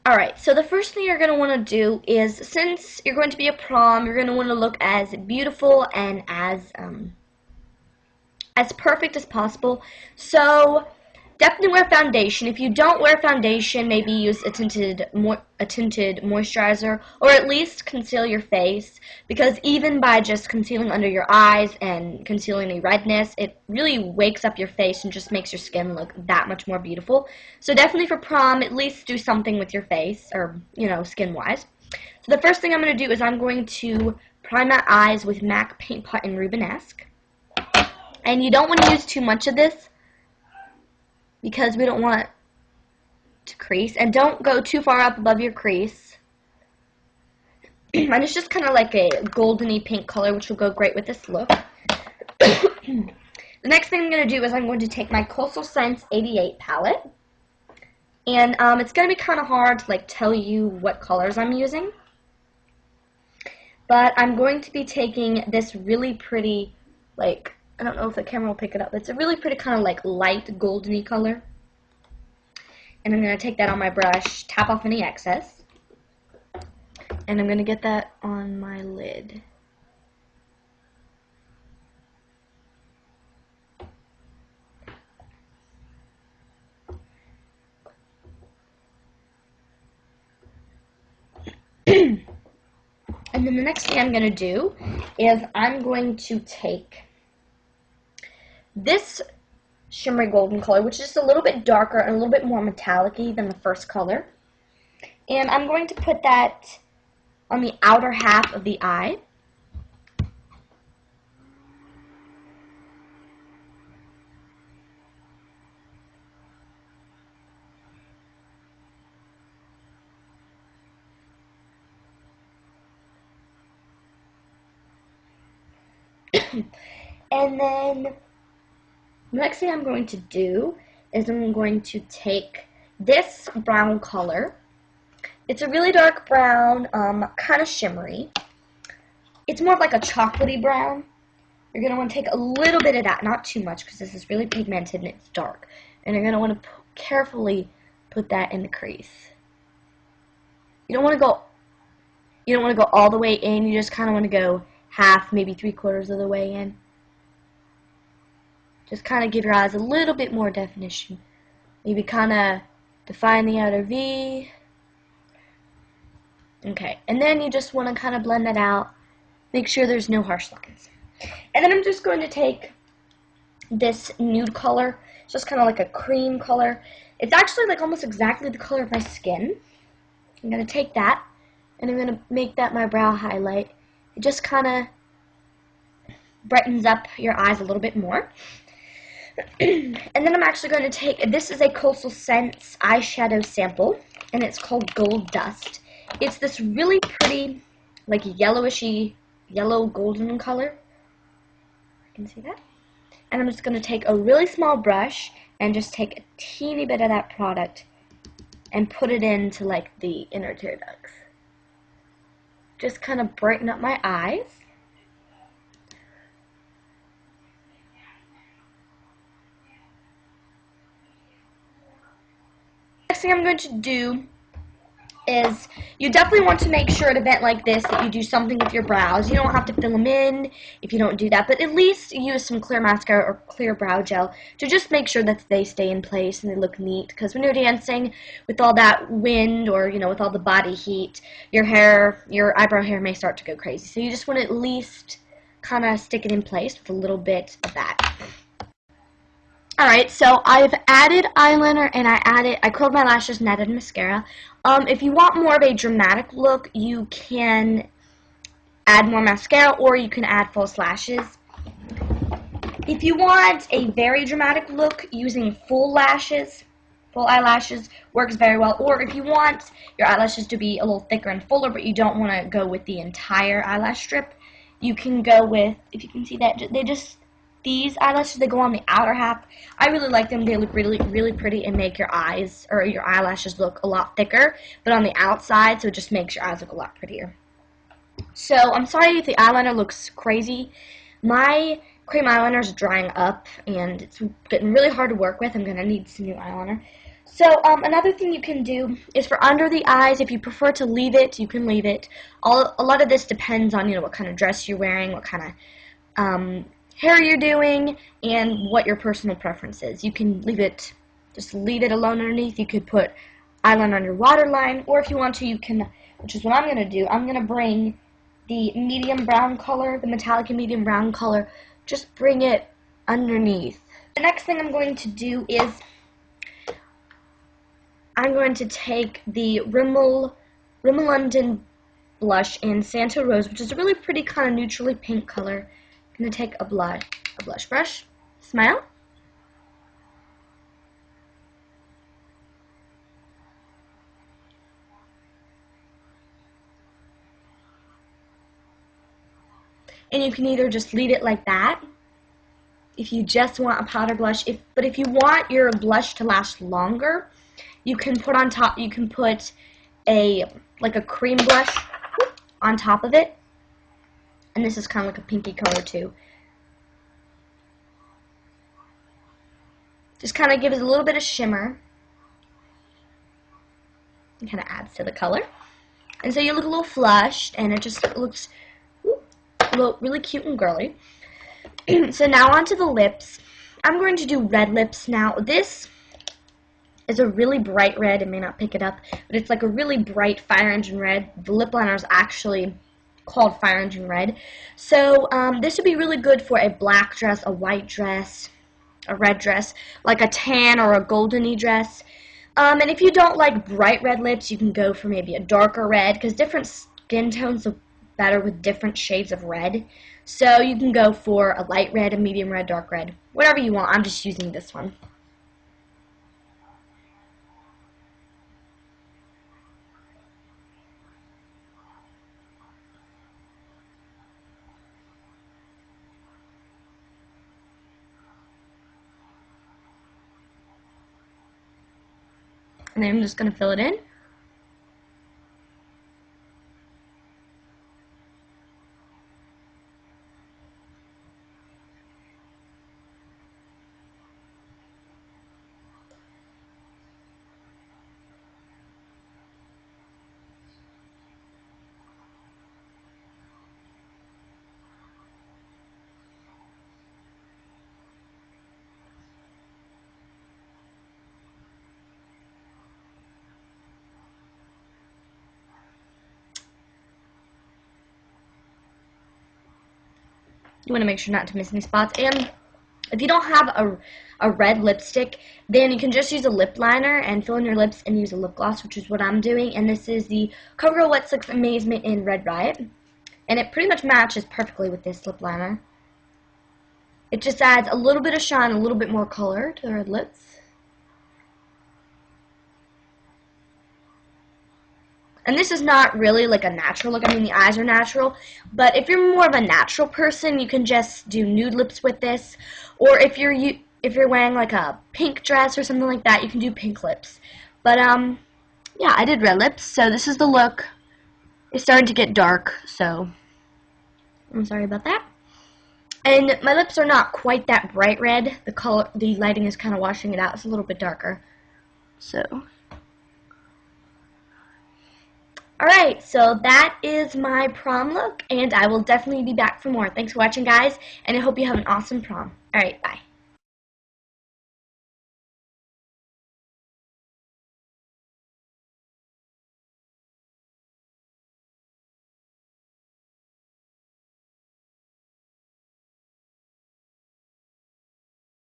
Alright, so the first thing you're going to want to do is, since you're going to be a prom, you're going to want to look as beautiful and as perfect as possible. So definitely wear foundation. If you don't wear foundation, maybe use a tinted moisturizer, or at least conceal your face, because even by just concealing under your eyes and concealing the redness, it really wakes up your face and just makes your skin look that much more beautiful. So definitely for prom, at least do something with your face, or, you know, skin-wise. So the first thing I'm going to do is I'm going to prime my eyes with MAC Paint Pot in Rubenesque. And you don't want to use too much of this, because we don't want it to crease. And don't go too far up above your crease. And it's just kind of like a goldeny pink color, which will go great with this look. The next thing I'm going to do is I'm going to take my Coastal Scents 88 palette. And it's going to be kind of hard to like tell you what colors I'm using. But I'm going to be taking this really pretty, like, I don't know if the camera will pick it up. It's a really pretty kind of like light goldeny color. And I'm going to take that on my brush, tap off any excess. And I'm going to get that on my lid. And then the next thing I'm going to do is I'm going to take this shimmery golden color, which is just a little bit darker and a little bit more metallic-y than the first color. And I'm going to put that on the outer half of the eye. And then the next thing I'm going to do is I'm going to take this brown color. It's a really dark brown, kind of shimmery. It's more of like a chocolatey brown. You're going to want to take a little bit of that, not too much, because this is really pigmented and it's dark. And you're going to want to carefully put that in the crease. You don't want to go all the way in. You just kind of want to go half, maybe 3/4 of the way in. Just kind of give your eyes a little bit more definition. Maybe kind of define the outer V. Okay, and then you just want to kind of blend that out. Make sure there's no harsh lines. And then I'm just going to take this nude color. It's just kind of like a cream color. It's actually like almost exactly the color of my skin. I'm going to take that, and I'm going to make that my brow highlight. It just kind of brightens up your eyes a little bit more. And then I'm actually going to take, this is a Coastal Scents eyeshadow sample, and it's called Gold Dust. It's this really pretty, like yellowishy, yellow golden color. You can see that. And I'm just going to take a really small brush and just take a teeny bit of that product and put it into like the inner tear ducts. Just kind of brighten up my eyes. Next thing I'm going to do is, you definitely want to make sure at an event like this that you do something with your brows. You don't have to fill them in if you don't do that, but at least use some clear mascara or clear brow gel to just make sure that they stay in place and they look neat, because when you're dancing with all that wind, or you know, with all the body heat, your eyebrow hair may start to go crazy. So you just want to at least kind of stick it in place with a little bit of that. Alright, so I've added eyeliner and I curled my lashes and added mascara. If you want more of a dramatic look, you can add more mascara, or you can add false lashes. If you want a very dramatic look, using full eyelashes works very well. Or if you want your eyelashes to be a little thicker and fuller, but you don't want to go with the entire eyelash strip, you can go with, if you can see that, these eyelashes, they go on the outer half. I really like them. They look really, really pretty and make your eyes, or your eyelashes, look a lot thicker, but on the outside, so it just makes your eyes look a lot prettier. So, I'm sorry if the eyeliner looks crazy. My cream eyeliner is drying up, and it's getting really hard to work with. I'm going to need some new eyeliner. So another thing you can do is for under the eyes, if you prefer to leave it, you can leave it. A lot of this depends on, what kind of dress you're wearing, what kind of hair you're doing, and what your personal preference is. You can just leave it alone underneath. You could put eyeliner on your waterline, or if you want to, you can, which is what I'm going to do. I'm going to bring the medium brown color, the metallic and medium brown color, just bring it underneath. The next thing I'm going to do is I'm going to take the Rimmel London blush in Santa Rose, which is a really pretty kind of neutrally pink color. I'm going to take a blush brush, smile, and you can either just leave it like that if you just want a powder blush, but if you want your blush to last longer, you can put on top, you can put a cream blush on top of it, and this is kind of like a pinky color too. Just kind of gives it a little bit of shimmer and kind of adds to the color. And so you look a little flushed, and it just looks really cute and girly. So now onto the lips. I'm going to do red lips now. This is a really bright red. It may not pick it up, but it's like a really bright fire engine red. The lip liner is actually called fire engine red. So this would be really good for a black dress, a white dress, a red dress, like a tan or a goldeny dress. And if you don't like bright red lips, you can go for maybe a darker red, because different skin tones look better with different shades of red. So you can go for a light red, a medium red, dark red, whatever you want. I'm just using this one. And then I'm just going to fill it in. You want to make sure not to miss any spots. And if you don't have a red lipstick, then you can just use a lip liner and fill in your lips and use a lip gloss, which is what I'm doing. And this is the CoverGirl Wet Slicks Amazement in Red Riot. And it pretty much matches perfectly with this lip liner. It just adds a little bit of shine, a little bit more color to the red lips. And this is not really like a natural look. I mean, the eyes are natural. But if you're more of a natural person, you can just do nude lips with this. Or if you're wearing like a pink dress or something like that, you can do pink lips. But, yeah, I did red lips. So this is the look. It's starting to get dark, so I'm sorry about that. And my lips are not quite that bright red. The lighting is kind of washing it out. It's a little bit darker. So... Alright, so that is my prom look, and I will definitely be back for more. Thanks for watching, guys, and I hope you have an awesome prom. Alright, bye.